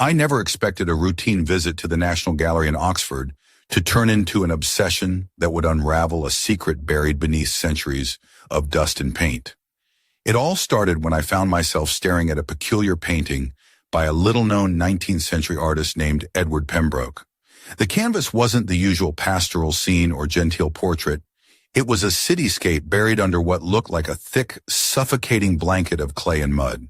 I never expected a routine visit to the National Gallery in Oxford to turn into an obsession that would unravel a secret buried beneath centuries of dust and paint. It all started when I found myself staring at a peculiar painting by a little-known 19th century artist named Edward Pembroke. The canvas wasn't the usual pastoral scene or genteel portrait. It was a cityscape buried under what looked like a thick, suffocating blanket of clay and mud.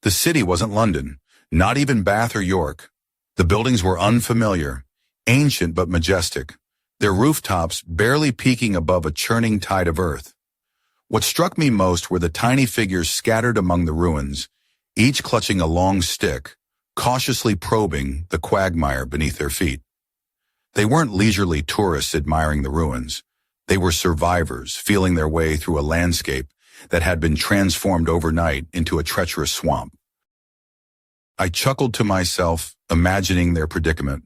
The city wasn't London, not even Bath or York. The buildings were unfamiliar, ancient but majestic, their rooftops barely peeking above a churning tide of earth. What struck me most were the tiny figures scattered among the ruins, each clutching a long stick, cautiously probing the quagmire beneath their feet. They weren't leisurely tourists admiring the ruins. They were survivors feeling their way through a landscape that had been transformed overnight into a treacherous swamp. I chuckled to myself, imagining their predicament.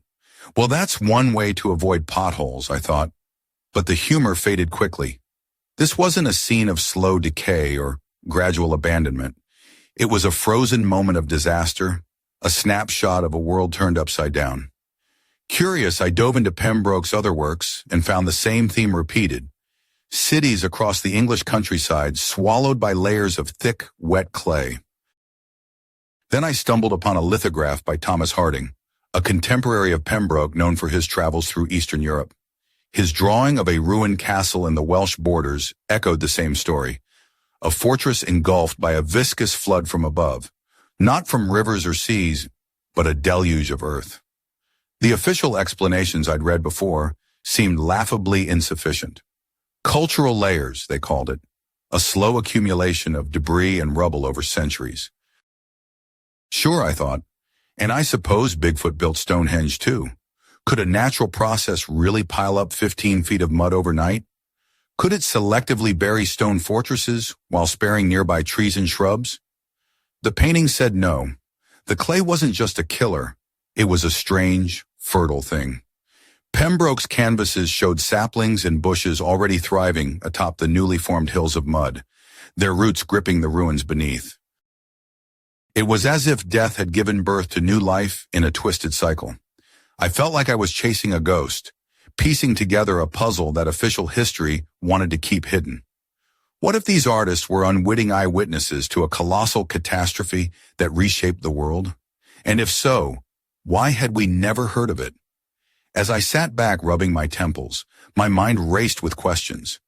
Well, that's one way to avoid potholes, I thought. But the humor faded quickly. This wasn't a scene of slow decay or gradual abandonment. It was a frozen moment of disaster, a snapshot of a world turned upside down. Curious, I dove into Pembroke's other works and found the same theme repeated. Cities across the English countryside swallowed by layers of thick, wet clay. Then I stumbled upon a lithograph by Thomas Harding, a contemporary of Pembroke known for his travels through Eastern Europe. His drawing of a ruined castle in the Welsh borders echoed the same story, a fortress engulfed by a viscous flood from above, not from rivers or seas, but a deluge of earth. The official explanations I'd read before seemed laughably insufficient. Cultural layers, they called it, a slow accumulation of debris and rubble over centuries. Sure, I thought, and I suppose Bigfoot built Stonehenge too. Could a natural process really pile up 15 feet of mud overnight? Could it selectively bury stone fortresses while sparing nearby trees and shrubs? The painting said no. The clay wasn't just a killer, it was a strange, fertile thing. Pembroke's canvases showed saplings and bushes already thriving atop the newly formed hills of mud, their roots gripping the ruins beneath. It was as if death had given birth to new life in a twisted cycle. I felt like I was chasing a ghost, piecing together a puzzle that official history wanted to keep hidden. What if these artists were unwitting eyewitnesses to a colossal catastrophe that reshaped the world? And if so, why had we never heard of it? As I sat back rubbing my temples, my mind raced with questions.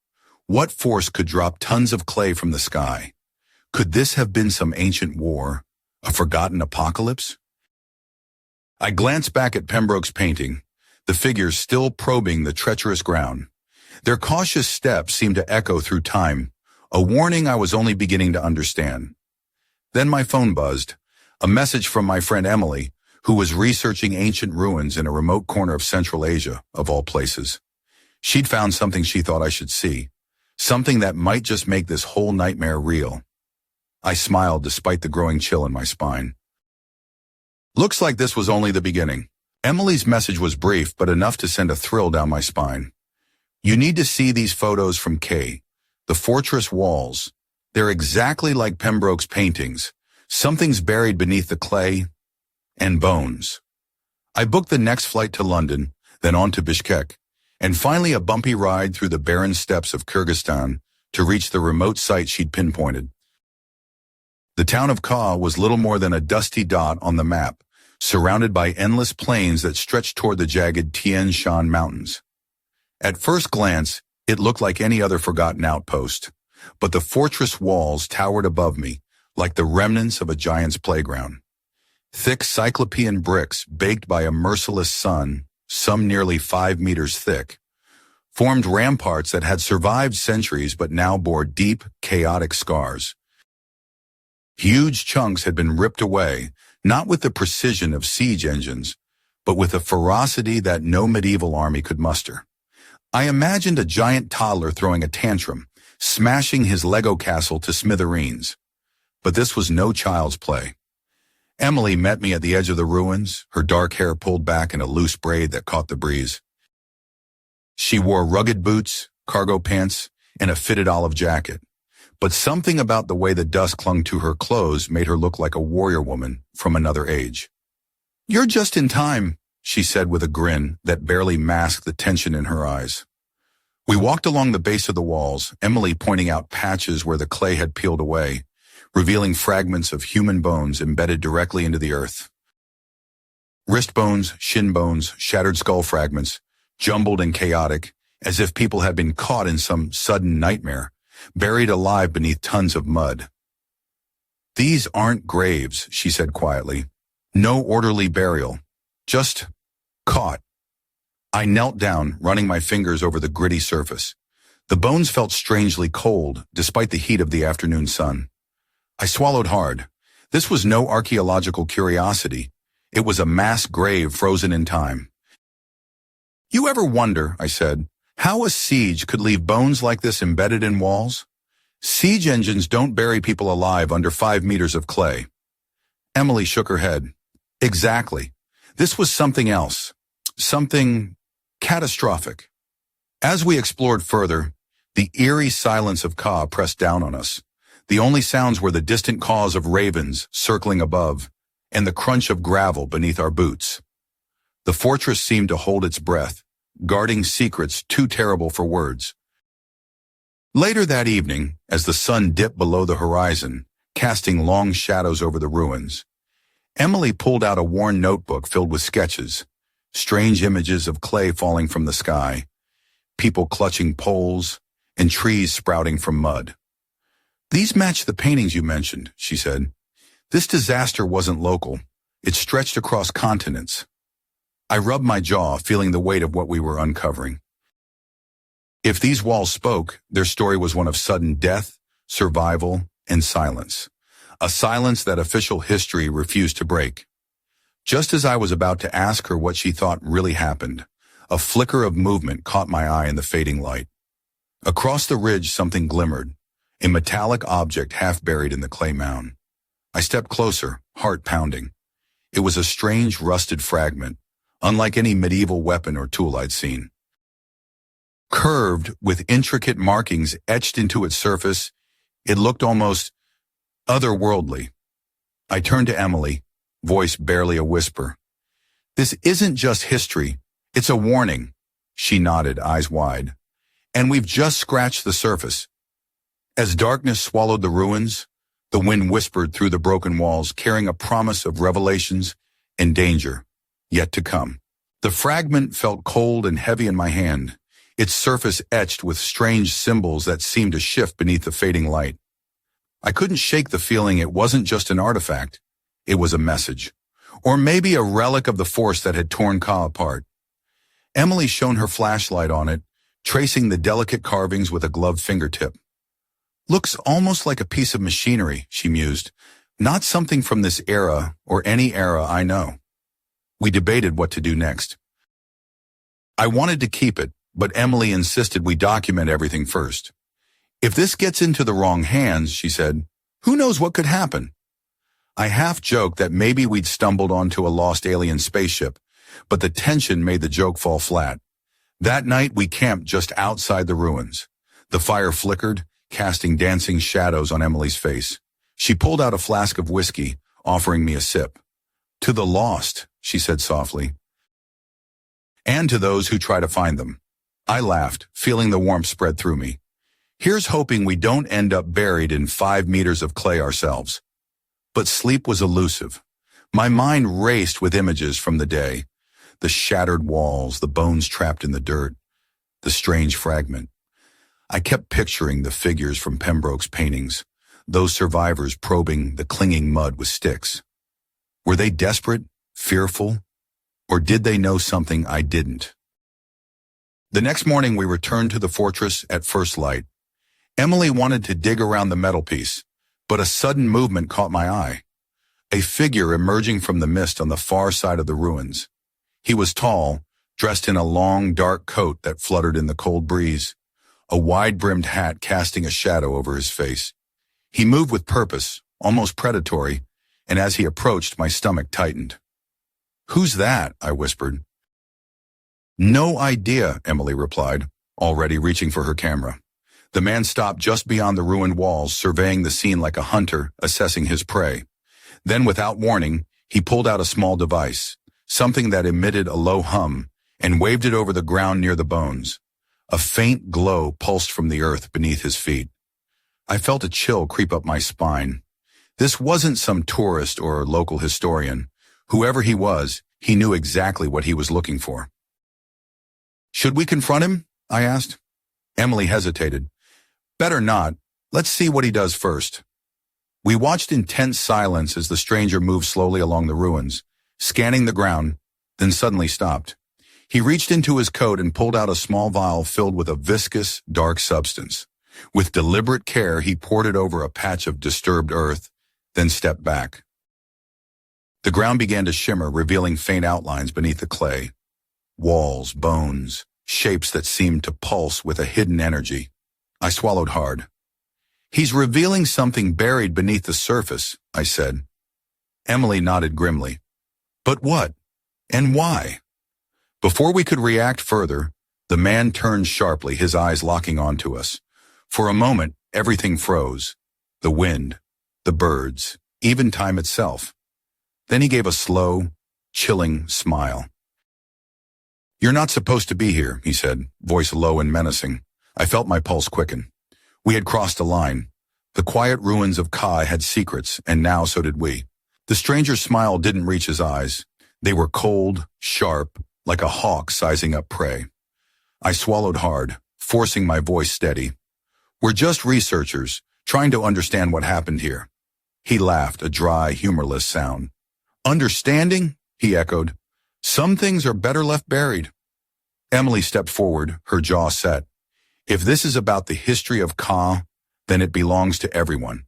What force could drop tons of clay from the sky? Could this have been some ancient war? A forgotten apocalypse? I glanced back at Pembroke's painting, the figures still probing the treacherous ground. Their cautious steps seemed to echo through time, a warning I was only beginning to understand. Then my phone buzzed, a message from my friend Emily, who was researching ancient ruins in a remote corner of Central Asia, of all places. She'd found something she thought I should see, something that might just make this whole nightmare real. I smiled despite the growing chill in my spine. Looks like this was only the beginning. Emily's message was brief, but enough to send a thrill down my spine. You need to see these photos from Kay, the fortress walls. They're exactly like Pembroke's paintings. Something's buried beneath the clay and bones. I booked the next flight to London, then on to Bishkek, and finally a bumpy ride through the barren steppes of Kyrgyzstan to reach the remote site she'd pinpointed. The town of Kah was little more than a dusty dot on the map, surrounded by endless plains that stretched toward the jagged Tian Shan Mountains. At first glance, it looked like any other forgotten outpost, but the fortress walls towered above me, like the remnants of a giant's playground. Thick cyclopean bricks baked by a merciless sun, some nearly 5 meters thick, formed ramparts that had survived centuries but now bore deep, chaotic scars. Huge chunks had been ripped away, not with the precision of siege engines, but with a ferocity that no medieval army could muster. I imagined a giant toddler throwing a tantrum, smashing his Lego castle to smithereens. But this was no child's play. Emily met me at the edge of the ruins, her dark hair pulled back in a loose braid that caught the breeze. She wore rugged boots, cargo pants, and a fitted olive jacket, but something about the way the dust clung to her clothes made her look like a warrior woman from another age. "You're just in time," she said with a grin that barely masked the tension in her eyes. We walked along the base of the walls, Emily pointing out patches where the clay had peeled away, revealing fragments of human bones embedded directly into the earth. Wrist bones, shin bones, shattered skull fragments, jumbled and chaotic, as if people had been caught in some sudden nightmare, buried alive beneath tons of mud. "These aren't graves," she said quietly. "No orderly burial. Just caught." I knelt down, running my fingers over the gritty surface. The bones felt strangely cold, despite the heat of the afternoon sun. I swallowed hard. This was no archaeological curiosity. It was a mass grave frozen in time. "You ever wonder," I said, "how a siege could leave bones like this embedded in walls? Siege engines don't bury people alive under 5 meters of clay." Emily shook her head. "Exactly. This was something else. Something catastrophic." As we explored further, the eerie silence of Ka pressed down on us. The only sounds were the distant caws of ravens circling above and the crunch of gravel beneath our boots. The fortress seemed to hold its breath, guarding secrets too terrible for words. Later that evening, as the sun dipped below the horizon, casting long shadows over the ruins, Emily pulled out a worn notebook filled with sketches, strange images of clay falling from the sky, people clutching poles, and trees sprouting from mud. "These match the paintings you mentioned," she said. "This disaster wasn't local. It stretched across continents." I rubbed my jaw, feeling the weight of what we were uncovering. If these walls spoke, their story was one of sudden death, survival, and silence. A silence that official history refused to break. Just as I was about to ask her what she thought really happened, a flicker of movement caught my eye in the fading light. Across the ridge something glimmered, a metallic object half buried in the clay mound. I stepped closer, heart pounding. It was a strange rusted fragment, unlike any medieval weapon or tool I'd seen. Curved, with intricate markings etched into its surface, it looked almost otherworldly. I turned to Emily, voice barely a whisper. "This isn't just history, it's a warning." She nodded, eyes wide. "And we've just scratched the surface." As darkness swallowed the ruins, the wind whispered through the broken walls, carrying a promise of revelations and danger yet to come. The fragment felt cold and heavy in my hand, its surface etched with strange symbols that seemed to shift beneath the fading light. I couldn't shake the feeling it wasn't just an artifact, it was a message. Or maybe a relic of the force that had torn Ka apart. Emily shone her flashlight on it, tracing the delicate carvings with a gloved fingertip. "Looks almost like a piece of machinery," she mused. "Not something from this era or any era I know." We debated what to do next. I wanted to keep it, but Emily insisted we document everything first. "If this gets into the wrong hands," she said, "who knows what could happen?" I half joked that maybe we'd stumbled onto a lost alien spaceship, but the tension made the joke fall flat. That night we camped just outside the ruins. The fire flickered, casting dancing shadows on Emily's face. She pulled out a flask of whiskey, offering me a sip. "To the lost," she said softly. "And to those who try to find them." I laughed, feeling the warmth spread through me. Here's hoping we don't end up buried in 5 meters of clay ourselves. But sleep was elusive. My mind raced with images from the day. The shattered walls, the bones trapped in the dirt, the strange fragment. I kept picturing the figures from Pembroke's paintings, those survivors probing the clinging mud with sticks. Were they desperate, fearful, or did they know something I didn't? The next morning we returned to the fortress at first light. Emily wanted to dig around the metal piece, but a sudden movement caught my eye. A figure emerging from the mist on the far side of the ruins. He was tall, dressed in a long, dark coat that fluttered in the cold breeze, a wide-brimmed hat casting a shadow over his face. He moved with purpose, almost predatory, and as he approached, my stomach tightened. "Who's that?" I whispered. "No idea," Emily replied, already reaching for her camera. The man stopped just beyond the ruined walls, surveying the scene like a hunter assessing his prey. Then, without warning, he pulled out a small device, something that emitted a low hum, and waved it over the ground near the bones. A faint glow pulsed from the earth beneath his feet. I felt a chill creep up my spine. This wasn't some tourist or local historian. Whoever he was, he knew exactly what he was looking for. "Should we confront him?" I asked. Emily hesitated. "Better not. Let's see what he does first." We watched in tense silence as the stranger moved slowly along the ruins, scanning the ground, then suddenly stopped. He reached into his coat and pulled out a small vial filled with a viscous, dark substance. With deliberate care, he poured it over a patch of disturbed earth, then stepped back. The ground began to shimmer, revealing faint outlines beneath the clay. Walls, bones, shapes that seemed to pulse with a hidden energy. I swallowed hard. "He's revealing something buried beneath the surface," I said. Emily nodded grimly. "But what? And why?" Before we could react further, the man turned sharply, his eyes locking onto us. For a moment, everything froze. The wind, the birds, even time itself. Then he gave a slow, chilling smile. "You're not supposed to be here," he said, voice low and menacing. I felt my pulse quicken. We had crossed a line. The quiet ruins of Kai had secrets, and now so did we. The stranger's smile didn't reach his eyes. They were cold, sharp, like a hawk sizing up prey. I swallowed hard, forcing my voice steady. "We're just researchers, trying to understand what happened here." He laughed, a dry, humorless sound. "Understanding?" he echoed. "Some things are better left buried." Emily stepped forward, her jaw set. "If this is about the history of Ka, then it belongs to everyone.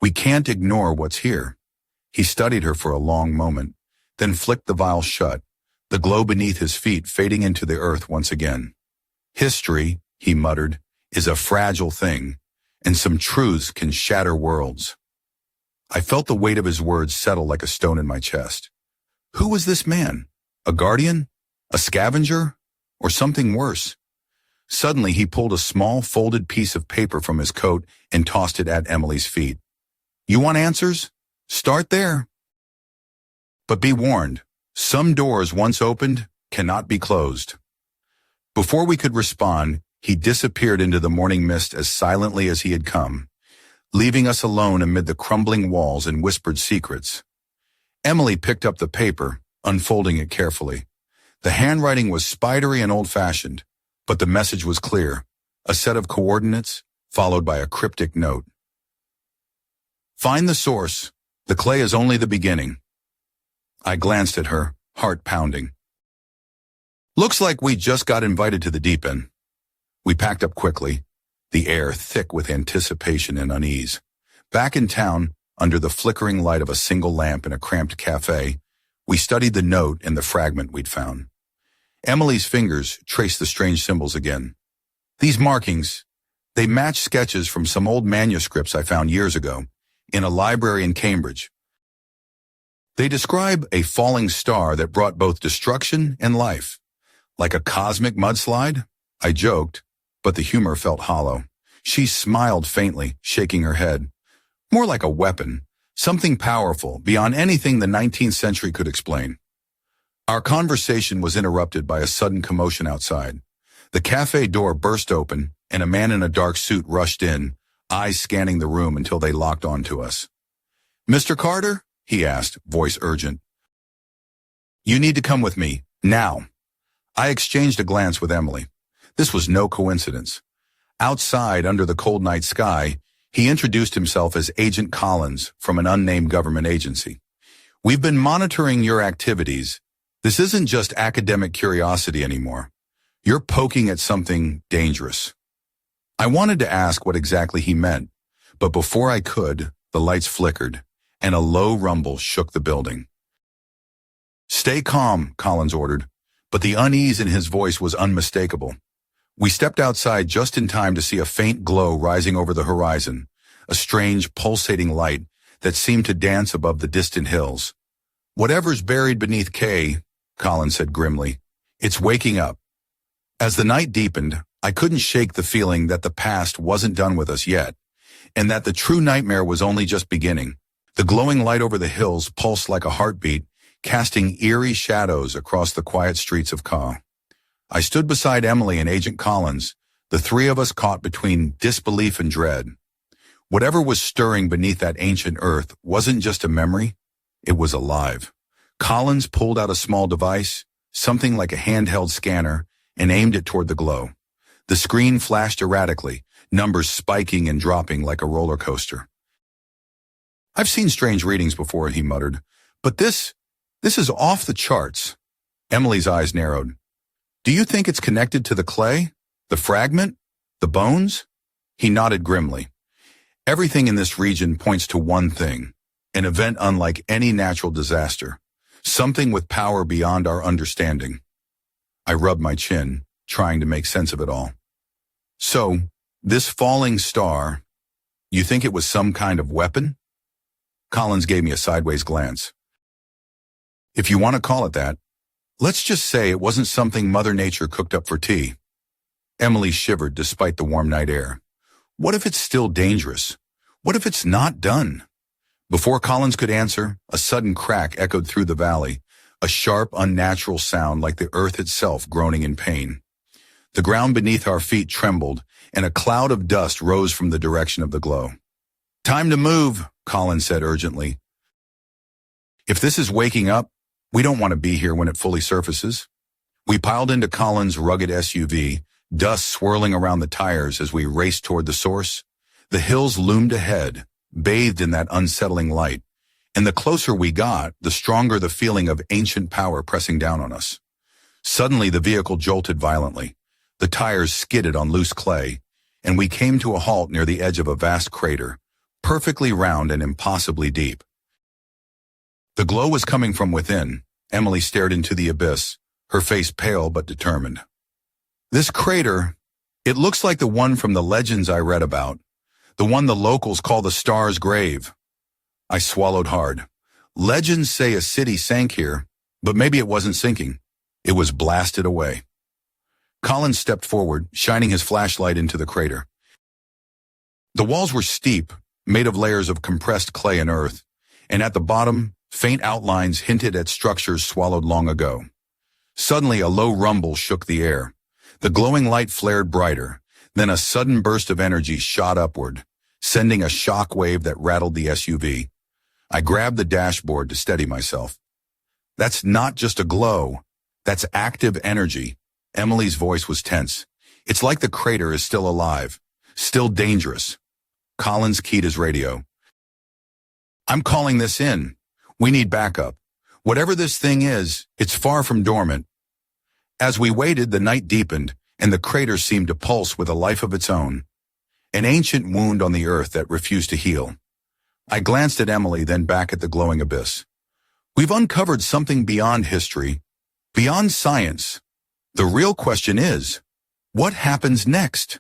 We can't ignore what's here." He studied her for a long moment, then flicked the vial shut, the glow beneath his feet fading into the earth once again. "History," he muttered, "is a fragile thing, and some truths can shatter worlds." I felt the weight of his words settle like a stone in my chest. Who was this man? A guardian? A scavenger? Or something worse? Suddenly, he pulled a small folded piece of paper from his coat and tossed it at Emily's feet. "You want answers? Start there. But be warned, some doors once opened cannot be closed." Before we could respond, he disappeared into the morning mist as silently as he had come, leaving us alone amid the crumbling walls and whispered secrets. Emily picked up the paper, unfolding it carefully. The handwriting was spidery and old-fashioned, but the message was clear, a set of coordinates followed by a cryptic note. "Find the source. The clay is only the beginning." I glanced at her, heart pounding. "Looks like we just got invited to the deep end." We packed up quickly, the air thick with anticipation and unease. Back in town, under the flickering light of a single lamp in a cramped cafe, we studied the note and the fragment we'd found. Emily's fingers traced the strange symbols again. These markings, they matched sketches from some old manuscripts I found years ago, in a library in Cambridge. They describe a falling star that brought both destruction and life. Like a cosmic mudslide? I joked, but the humor felt hollow. She smiled faintly, shaking her head. More like a weapon, something powerful, beyond anything the 19th century could explain. Our conversation was interrupted by a sudden commotion outside. The cafe door burst open, and a man in a dark suit rushed in, eyes scanning the room until they locked onto us. "Mr. Carter?" he asked, voice urgent. "You need to come with me, now." I exchanged a glance with Emily. This was no coincidence. Outside, under the cold night sky, he introduced himself as Agent Collins from an unnamed government agency. "We've been monitoring your activities. This isn't just academic curiosity anymore. You're poking at something dangerous." I wanted to ask what exactly he meant, but before I could, the lights flickered, and a low rumble shook the building. "Stay calm," Collins ordered, but the unease in his voice was unmistakable. We stepped outside just in time to see a faint glow rising over the horizon, a strange, pulsating light that seemed to dance above the distant hills. "Whatever's buried beneath K," Collins said grimly, "it's waking up." As the night deepened, I couldn't shake the feeling that the past wasn't done with us yet, and that the true nightmare was only just beginning. The glowing light over the hills pulsed like a heartbeat, casting eerie shadows across the quiet streets of Ka. I stood beside Emily and Agent Collins, the three of us caught between disbelief and dread. Whatever was stirring beneath that ancient earth wasn't just a memory, it was alive. Collins pulled out a small device, something like a handheld scanner, and aimed it toward the glow. The screen flashed erratically, numbers spiking and dropping like a roller coaster. "I've seen strange readings before," he muttered, "but this is off the charts." Emily's eyes narrowed. "Do you think it's connected to the clay? The fragment? The bones?" He nodded grimly. "Everything in this region points to one thing, an event unlike any natural disaster, something with power beyond our understanding." I rubbed my chin, trying to make sense of it all. "So, this falling star, you think it was some kind of weapon?" Collins gave me a sideways glance. "If you want to call it that, let's just say it wasn't something Mother Nature cooked up for tea." Emily shivered despite the warm night air. "What if it's still dangerous? What if it's not done?" Before Collins could answer, a sudden crack echoed through the valley, a sharp, unnatural sound like the earth itself groaning in pain. The ground beneath our feet trembled, and a cloud of dust rose from the direction of the glow. "Time to move," Collins said urgently. "If this is waking up, we don't want to be here when it fully surfaces." We piled into Collins' rugged SUV, dust swirling around the tires as we raced toward the source. The hills loomed ahead, bathed in that unsettling light, and the closer we got, the stronger the feeling of ancient power pressing down on us. Suddenly the vehicle jolted violently. The tires skidded on loose clay, and we came to a halt near the edge of a vast crater, perfectly round and impossibly deep. The glow was coming from within. Emily stared into the abyss, her face pale but determined. "This crater, it looks like the one from the legends I read about, the one the locals call the Star's Grave." I swallowed hard. Legends say a city sank here, but maybe it wasn't sinking. It was blasted away. Collins stepped forward, shining his flashlight into the crater. The walls were steep, made of layers of compressed clay and earth, and at the bottom, faint outlines hinted at structures swallowed long ago. Suddenly, a low rumble shook the air. The glowing light flared brighter, then a sudden burst of energy shot upward, sending a shock wave that rattled the SUV. I grabbed the dashboard to steady myself. "That's not just a glow. That's active energy." Emily's voice was tense. "It's like the crater is still alive, still dangerous." Collins keyed his radio. "I'm calling this in. We need backup. Whatever this thing is, it's far from dormant." As we waited, the night deepened, and the crater seemed to pulse with a life of its own. An ancient wound on the earth that refused to heal. I glanced at Emily, then back at the glowing abyss. "We've uncovered something beyond history, beyond science. The real question is, what happens next?"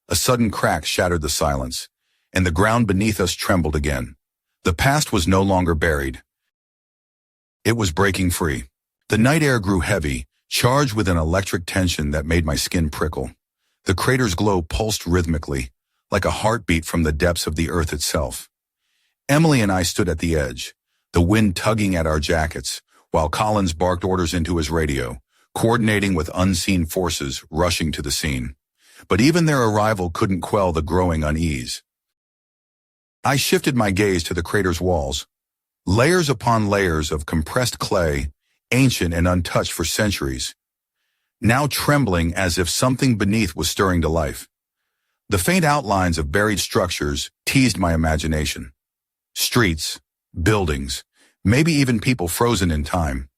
A sudden crack shattered the silence, and the ground beneath us trembled again. The past was no longer buried. It was breaking free. The night air grew heavy, charged with an electric tension that made my skin prickle. The crater's glow pulsed rhythmically, like a heartbeat from the depths of the earth itself. Emily and I stood at the edge, the wind tugging at our jackets, while Collins barked orders into his radio, coordinating with unseen forces rushing to the scene. But even their arrival couldn't quell the growing unease. I shifted my gaze to the crater's walls. Layers upon layers of compressed clay, ancient and untouched for centuries, now trembling as if something beneath was stirring to life. The faint outlines of buried structures teased my imagination. Streets, buildings, maybe even people frozen in time.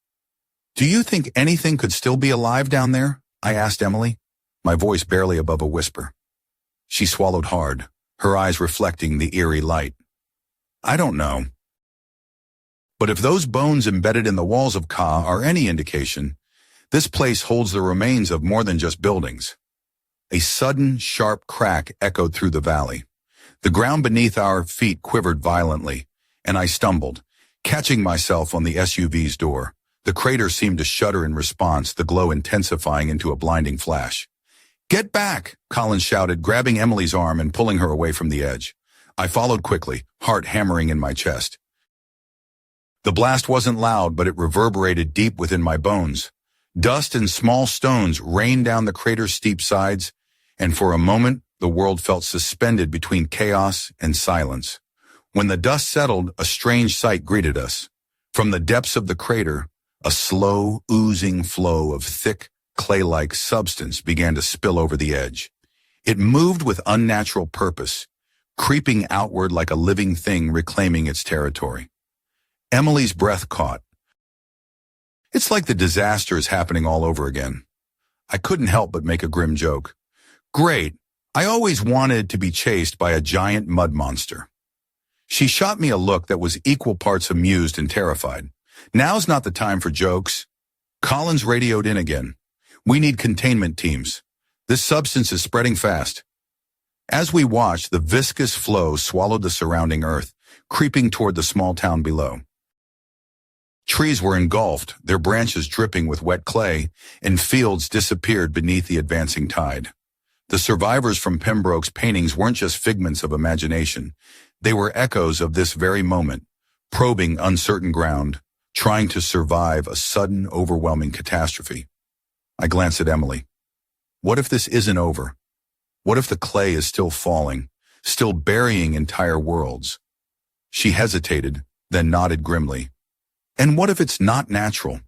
"Do you think anything could still be alive down there?" I asked Emily, my voice barely above a whisper. She swallowed hard, her eyes reflecting the eerie light. "I don't know. But if those bones embedded in the walls of Ka are any indication, this place holds the remains of more than just buildings." A sudden, sharp crack echoed through the valley. The ground beneath our feet quivered violently, and I stumbled, catching myself on the SUV's door. The crater seemed to shudder in response, the glow intensifying into a blinding flash. Get back, Colin shouted, grabbing Emily's arm and pulling her away from the edge. I followed quickly, heart hammering in my chest. The blast wasn't loud, but it reverberated deep within my bones. Dust and small stones rained down the crater's steep sides, and for a moment, the world felt suspended between chaos and silence. When the dust settled, a strange sight greeted us. From the depths of the crater, a slow, oozing flow of thick, clay-like substance began to spill over the edge. It moved with unnatural purpose, creeping outward like a living thing reclaiming its territory. Emily's breath caught. It's like the disaster is happening all over again. I couldn't help but make a grim joke. Great, I always wanted to be chased by a giant mud monster. She shot me a look that was equal parts amused and terrified. Now's not the time for jokes. Collins radioed in again. We need containment teams. This substance is spreading fast. As we watched, the viscous flow swallowed the surrounding earth, creeping toward the small town below. Trees were engulfed, their branches dripping with wet clay, and fields disappeared beneath the advancing tide. The survivors from Pembroke's paintings weren't just figments of imagination. They were echoes of this very moment, probing uncertain ground, trying to survive a sudden, overwhelming catastrophe. I glanced at Emily. What if this isn't over? What if the clay is still falling, still burying entire worlds? She hesitated, then nodded grimly. And what if it's not natural?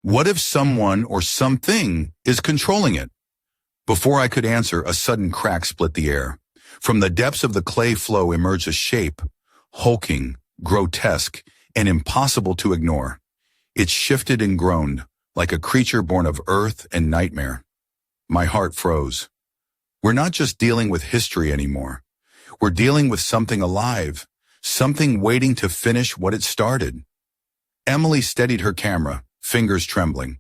What if someone or something is controlling it? Before I could answer, a sudden crack split the air. From the depths of the clay flow emerged a shape, hulking, grotesque, and impossible to ignore. It shifted and groaned, like a creature born of earth and nightmare. My heart froze. We're not just dealing with history anymore. We're dealing with something alive, something waiting to finish what it started. Emily steadied her camera, fingers trembling.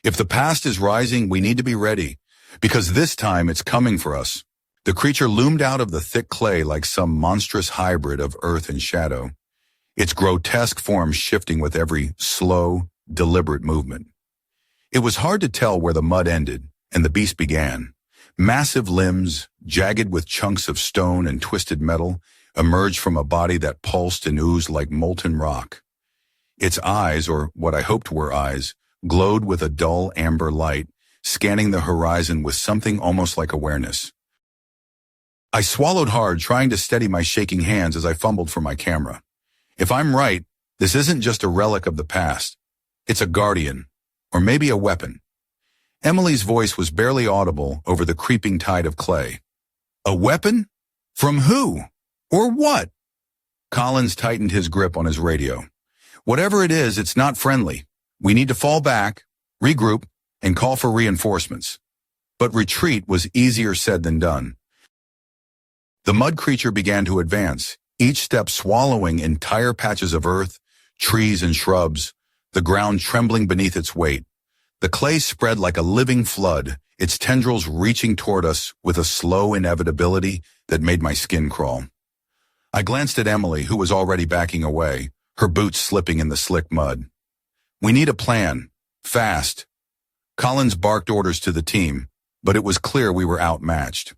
If the past is rising, we need to be ready, because this time it's coming for us. The creature loomed out of the thick clay like some monstrous hybrid of earth and shadow, its grotesque form shifting with every slow, deliberate movement. It was hard to tell where the mud ended and the beast began. Massive limbs, jagged with chunks of stone and twisted metal, emerged from a body that pulsed and oozed like molten rock. Its eyes, or what I hoped were eyes, glowed with a dull amber light, scanning the horizon with something almost like awareness. I swallowed hard, trying to steady my shaking hands as I fumbled for my camera. If I'm right, this isn't just a relic of the past. It's a guardian, or maybe a weapon. Emily's voice was barely audible over the creeping tide of clay. A weapon? From who? Or what? Collins tightened his grip on his radio. Whatever it is, it's not friendly. We need to fall back, regroup, and call for reinforcements. But retreat was easier said than done. The mud creature began to advance, each step swallowing entire patches of earth, trees and shrubs, the ground trembling beneath its weight. The clay spread like a living flood, its tendrils reaching toward us with a slow inevitability that made my skin crawl. I glanced at Emily, who was already backing away, her boots slipping in the slick mud. We need a plan. Fast. Collins barked orders to the team, but it was clear we were outmatched.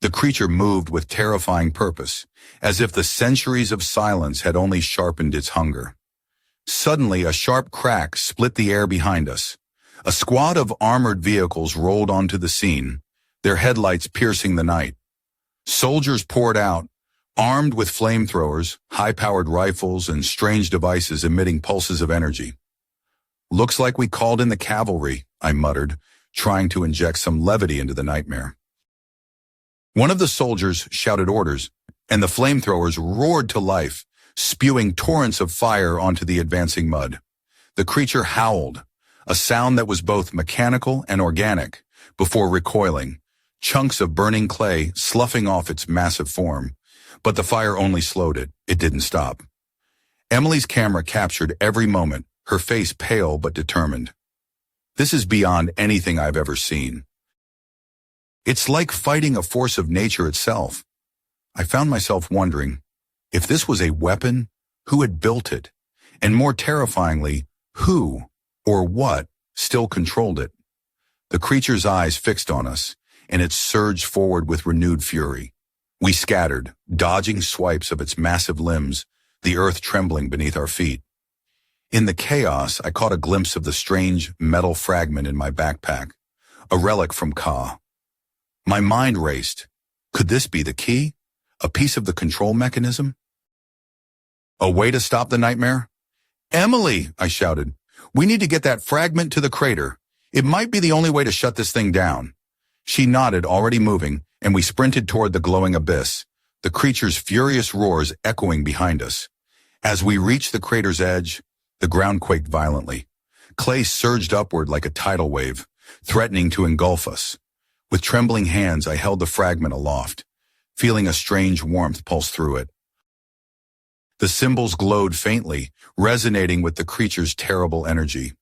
The creature moved with terrifying purpose, as if the centuries of silence had only sharpened its hunger. Suddenly, a sharp crack split the air behind us. A squad of armored vehicles rolled onto the scene, their headlights piercing the night. Soldiers poured out, armed with flamethrowers, high-powered rifles, and strange devices emitting pulses of energy. Looks like we called in the cavalry, I muttered, trying to inject some levity into the nightmare. One of the soldiers shouted orders, and the flamethrowers roared to life, spewing torrents of fire onto the advancing mud. The creature howled, a sound that was both mechanical and organic, before recoiling, chunks of burning clay sloughing off its massive form. But the fire only slowed it. It didn't stop. Emily's camera captured every moment, her face pale but determined. This is beyond anything I've ever seen. It's like fighting a force of nature itself. I found myself wondering, if this was a weapon, who had built it? And more terrifyingly, who, or what, still controlled it? the creature's eyes fixed on us, and it surged forward with renewed fury. We scattered, dodging swipes of its massive limbs, the earth trembling beneath our feet. In the chaos, I caught a glimpse of the strange metal fragment in my backpack, a relic from Ka. My mind raced. Could this be the key? A piece of the control mechanism? A way to stop the nightmare? Emily, I shouted. We need to get that fragment to the crater. It might be the only way to shut this thing down. She nodded, already moving, and we sprinted toward the glowing abyss, the creature's furious roars echoing behind us. As we reached the crater's edge, the ground quaked violently. Clay surged upward like a tidal wave, threatening to engulf us. With trembling hands, I held the fragment aloft, feeling a strange warmth pulse through it. The symbols glowed faintly, resonating with the creature's terrible energy.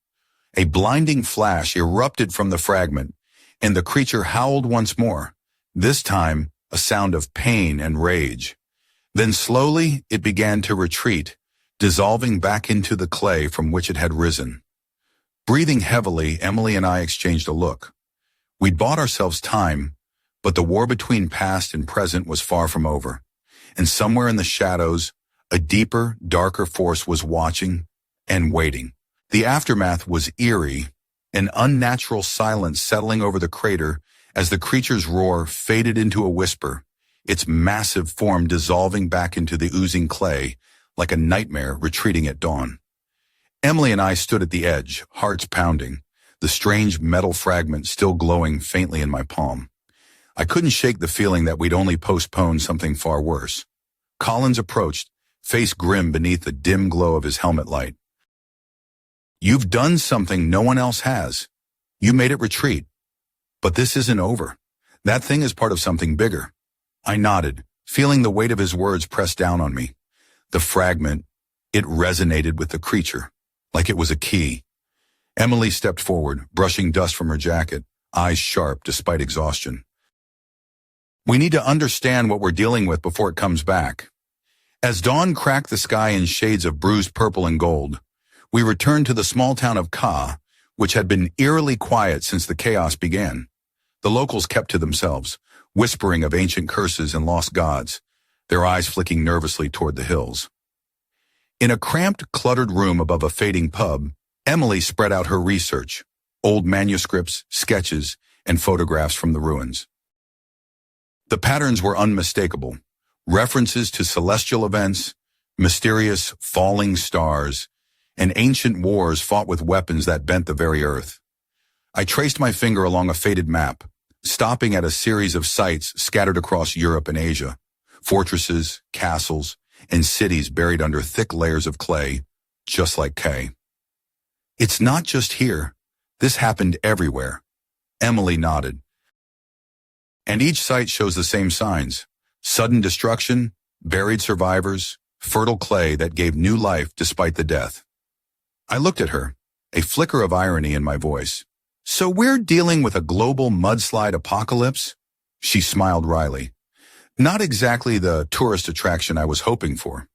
A blinding flash erupted from the fragment, and the creature howled once more, this time a sound of pain and rage. Then slowly it began to retreat, dissolving back into the clay from which it had risen. Breathing heavily, Emily and I exchanged a look. We'd bought ourselves time, but the war between past and present was far from over, and somewhere in the shadows, a deeper, darker force was watching and waiting. The aftermath was eerie, an unnatural silence settling over the crater as the creature's roar faded into a whisper, its massive form dissolving back into the oozing clay like a nightmare retreating at dawn. Emily and I stood at the edge, hearts pounding, the strange metal fragment still glowing faintly in my palm. I couldn't shake the feeling that we'd only postponed something far worse. Collins approached, face grim beneath the dim glow of his helmet light. You've done something no one else has. You made it retreat. But this isn't over. That thing is part of something bigger. I nodded, feeling the weight of his words press down on me. The fragment, it resonated with the creature, like it was a key. Emily stepped forward, brushing dust from her jacket, eyes sharp despite exhaustion. We need to understand what we're dealing with before it comes back. As dawn cracked the sky in shades of bruised purple and gold, we returned to the small town of Ka, which had been eerily quiet since the chaos began. The locals kept to themselves, whispering of ancient curses and lost gods, their eyes flicking nervously toward the hills. In a cramped, cluttered room above a fading pub, Emily spread out her research, old manuscripts, sketches, and photographs from the ruins. The patterns were unmistakable, references to celestial events, mysterious falling stars, and ancient wars fought with weapons that bent the very earth. I traced my finger along a faded map, stopping at a series of sites scattered across Europe and Asia, fortresses, castles, and cities buried under thick layers of clay, just like Kay. It's not just here. This happened everywhere. Emily nodded. And each site shows the same signs: sudden destruction, buried survivors, fertile clay that gave new life despite the death. I looked at her, a flicker of irony in my voice. So we're dealing with a global mudslide apocalypse? She smiled wryly. Not exactly the tourist attraction I was hoping for.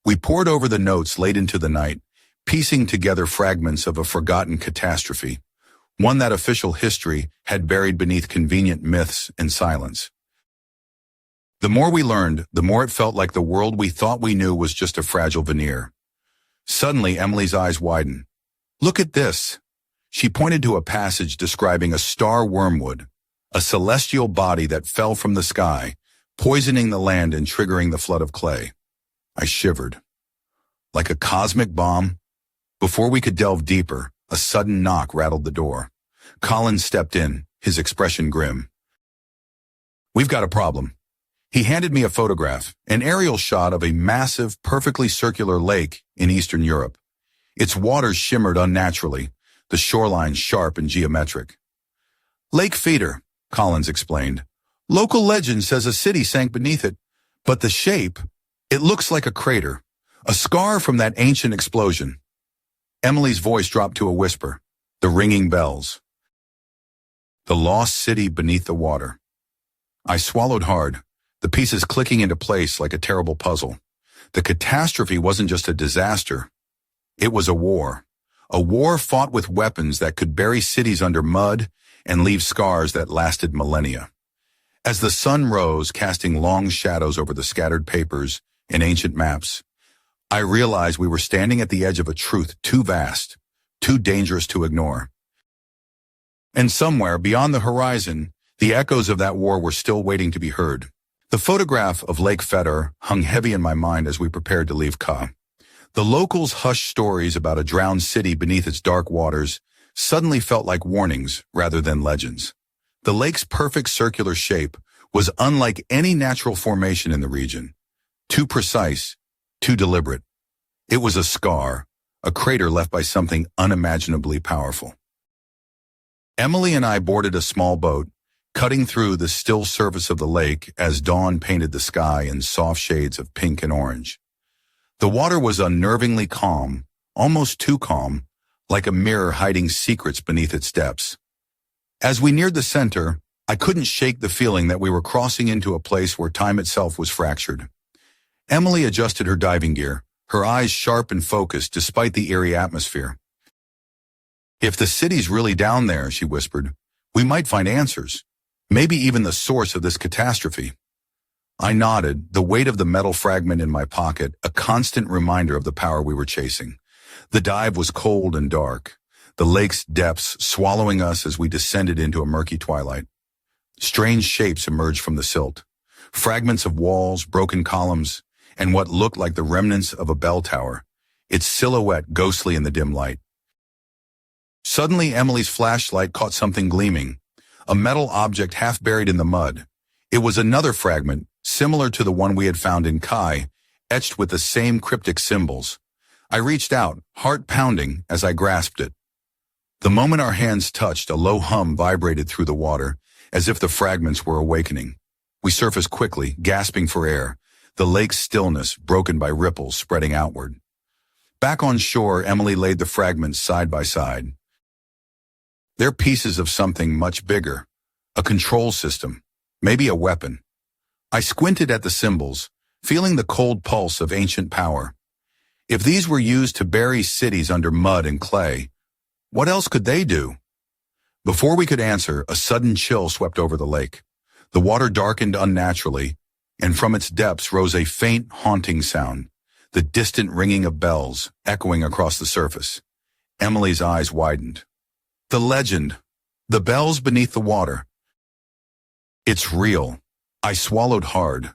We pored over the notes late into the night, piecing together fragments of a forgotten catastrophe, one that official history had buried beneath convenient myths and silence. The more we learned, the more it felt like the world we thought we knew was just a fragile veneer. Suddenly, Emily's eyes widened. Look at this. She pointed to a passage describing a star wormwood, a celestial body that fell from the sky, poisoning the land and triggering the flood of clay. I shivered. Like a cosmic bomb? Before we could delve deeper, a sudden knock rattled the door. Collins stepped in, his expression grim. We've got a problem. He handed me a photograph, an aerial shot of a massive, perfectly circular lake in Eastern Europe. Its waters shimmered unnaturally, the shoreline sharp and geometric. Lake Feeder, Collins explained. Local legend says a city sank beneath it, but the shape, it looks like a crater, a scar from that ancient explosion. Emily's voice dropped to a whisper, the ringing bells. The lost city beneath the water. I swallowed hard, the pieces clicking into place like a terrible puzzle. The catastrophe wasn't just a disaster. It was a war fought with weapons that could bury cities under mud and leave scars that lasted millennia. As the sun rose, casting long shadows over the scattered papers and ancient maps, I realized we were standing at the edge of a truth too vast, too dangerous to ignore. And somewhere beyond the horizon, the echoes of that war were still waiting to be heard. The photograph of Lake Fedor hung heavy in my mind as we prepared to leave Ka. The locals' hushed stories about a drowned city beneath its dark waters suddenly felt like warnings rather than legends. The lake's perfect circular shape was unlike any natural formation in the region. Too precise, too deliberate. It was a scar, a crater left by something unimaginably powerful. Emily and I boarded a small boat, cutting through the still surface of the lake as dawn painted the sky in soft shades of pink and orange. The water was unnervingly calm, almost too calm, like a mirror hiding secrets beneath its depths. As we neared the center, I couldn't shake the feeling that we were crossing into a place where time itself was fractured. Emily adjusted her diving gear, her eyes sharp and focused despite the eerie atmosphere. "If the city's really down there," she whispered, "we might find answers, maybe even the source of this catastrophe." I nodded, the weight of the metal fragment in my pocket, a constant reminder of the power we were chasing. The dive was cold and dark, the lake's depths swallowing us as we descended into a murky twilight. Strange shapes emerged from the silt, fragments of walls, broken columns, and what looked like the remnants of a bell tower, its silhouette ghostly in the dim light. Suddenly, Emily's flashlight caught something gleaming, a metal object half buried in the mud. It was another fragment, similar to the one we had found in Kai, etched with the same cryptic symbols. I reached out, heart pounding, as I grasped it. The moment our hands touched, a low hum vibrated through the water, as if the fragments were awakening. We surfaced quickly, gasping for air, the lake's stillness broken by ripples spreading outward. Back on shore, Emily laid the fragments side by side. They're pieces of something much bigger, a control system, maybe a weapon. I squinted at the symbols, feeling the cold pulse of ancient power. If these were used to bury cities under mud and clay, what else could they do? Before we could answer, a sudden chill swept over the lake. The water darkened unnaturally, and from its depths rose a faint, haunting sound, the distant ringing of bells echoing across the surface. Emily's eyes widened. The legend, the bells beneath the water. It's real. I swallowed hard,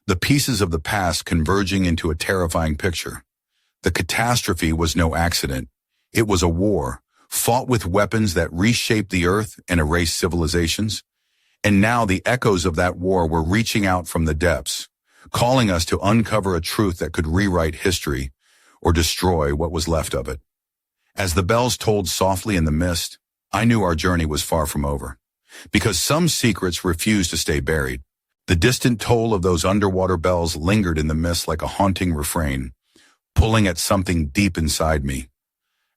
the pieces of the past converging into a terrifying picture. The catastrophe was no accident. It was a war, fought with weapons that reshaped the earth and erased civilizations. And now the echoes of that war were reaching out from the depths, calling us to uncover a truth that could rewrite history or destroy what was left of it. As the bells tolled softly in the mist, I knew our journey was far from over, because some secrets refused to stay buried. The distant toll of those underwater bells lingered in the mist like a haunting refrain, pulling at something deep inside me,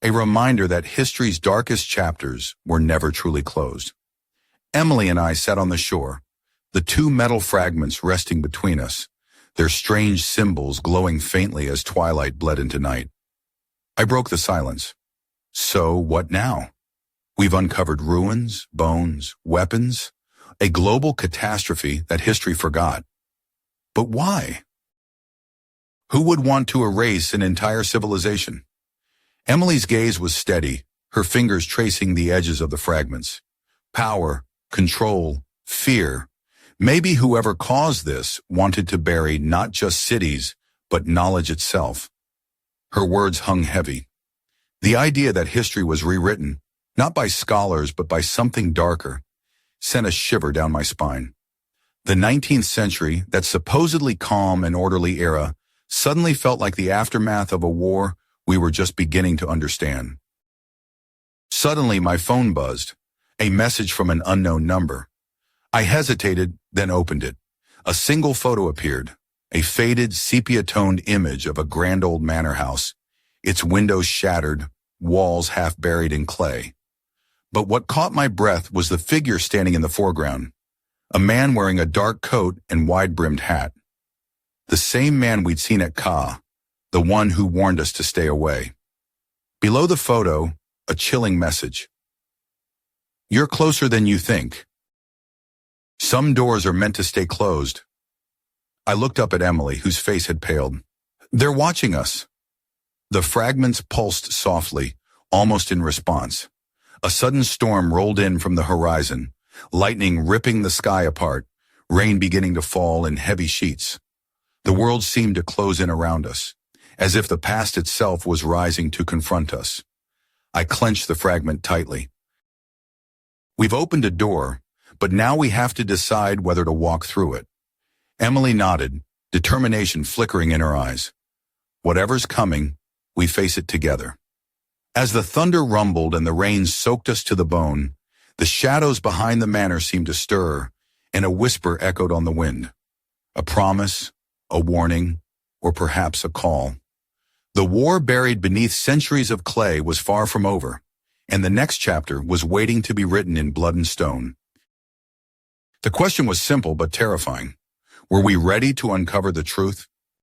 a reminder that history's darkest chapters were never truly closed. Emily and I sat on the shore, the two metal fragments resting between us, their strange symbols glowing faintly as twilight bled into night. I broke the silence. So what now? We've uncovered ruins, bones, weapons, a global catastrophe that history forgot. But why? Who would want to erase an entire civilization? Emily's gaze was steady, her fingers tracing the edges of the fragments. Power, control, fear. Maybe whoever caused this wanted to bury not just cities, but knowledge itself. Her words hung heavy. The idea that history was rewritten, not by scholars but by something darker, sent a shiver down my spine. The 19th century, that supposedly calm and orderly era, suddenly felt like the aftermath of a war we were just beginning to understand. Suddenly my phone buzzed, a message from an unknown number. I hesitated, then opened it. A single photo appeared, a faded, sepia-toned image of a grand old manor house, its windows shattered, walls half buried in clay. But what caught my breath was the figure standing in the foreground, a man wearing a dark coat and wide-brimmed hat. The same man we'd seen at Ka, the one who warned us to stay away. Below the photo, a chilling message. You're closer than you think. Some doors are meant to stay closed. I looked up at Emily, whose face had paled. They're watching us. The fragments pulsed softly, almost in response. A sudden storm rolled in from the horizon, lightning ripping the sky apart, rain beginning to fall in heavy sheets. The world seemed to close in around us, as if the past itself was rising to confront us. I clenched the fragment tightly. We've opened a door, but now we have to decide whether to walk through it. Emily nodded, determination flickering in her eyes. Whatever's coming, we face it together. As the thunder rumbled and the rain soaked us to the bone, the shadows behind the manor seemed to stir, and a whisper echoed on the wind. A promise, a warning, or perhaps a call. The war buried beneath centuries of clay was far from over, and the next chapter was waiting to be written in blood and stone. The question was simple but terrifying. Were we ready to uncover the truth?